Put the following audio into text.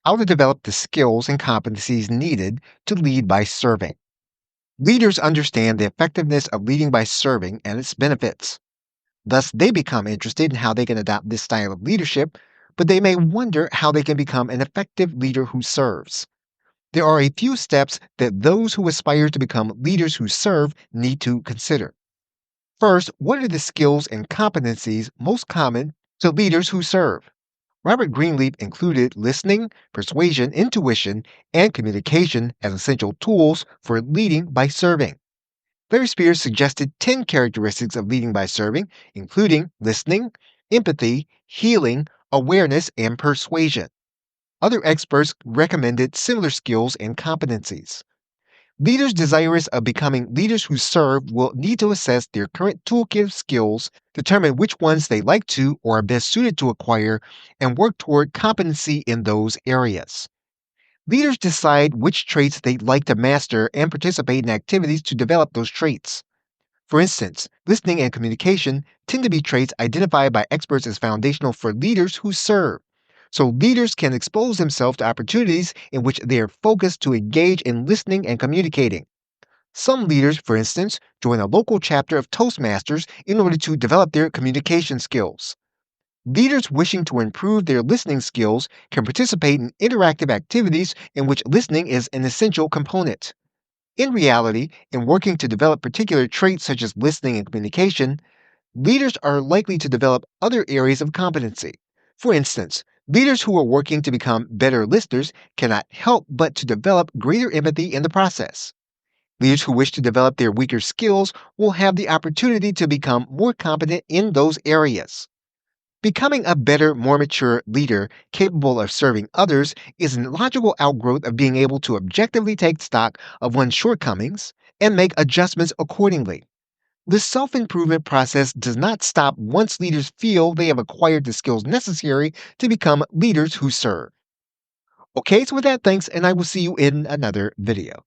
how to develop the skills and competencies needed to lead by serving. Leaders understand the effectiveness of leading by serving and its benefits. Thus, they become interested in how they can adopt this style of leadership, but they may wonder how they can become an effective leader who serves. There are a few steps that those who aspire to become leaders who serve need to consider. First, what are the skills and competencies most common to leaders who serve? Robert Greenleaf included listening, persuasion, intuition, and communication as essential tools for leading by serving. Larry Spears suggested 10 characteristics of leading by serving, including listening, empathy, healing, awareness, and persuasion. Other experts recommended similar skills and competencies. Leaders desirous of becoming leaders who serve will need to assess their current toolkit of skills, determine which ones they like to or are best suited to acquire, and work toward competency in those areas. Leaders decide which traits they'd like to master and participate in activities to develop those traits. For instance, listening and communication tend to be traits identified by experts as foundational for leaders who serve. So leaders can expose themselves to opportunities in which they are focused to engage in listening and communicating. Some leaders, for instance, join a local chapter of Toastmasters in order to develop their communication skills. Leaders wishing to improve their listening skills can participate in interactive activities in which listening is an essential component. In reality, in working to develop particular traits such as listening and communication, leaders are likely to develop other areas of competency. For instance, leaders who are working to become better listeners cannot help but to develop greater empathy in the process. Leaders who wish to develop their weaker skills will have the opportunity to become more competent in those areas. Becoming a better, more mature leader capable of serving others is a logical outgrowth of being able to objectively take stock of one's shortcomings and make adjustments accordingly. The self improvement process does not stop once leaders feel they have acquired the skills necessary to become leaders who serve. Okay, so with that, thanks, and I will see you in another video.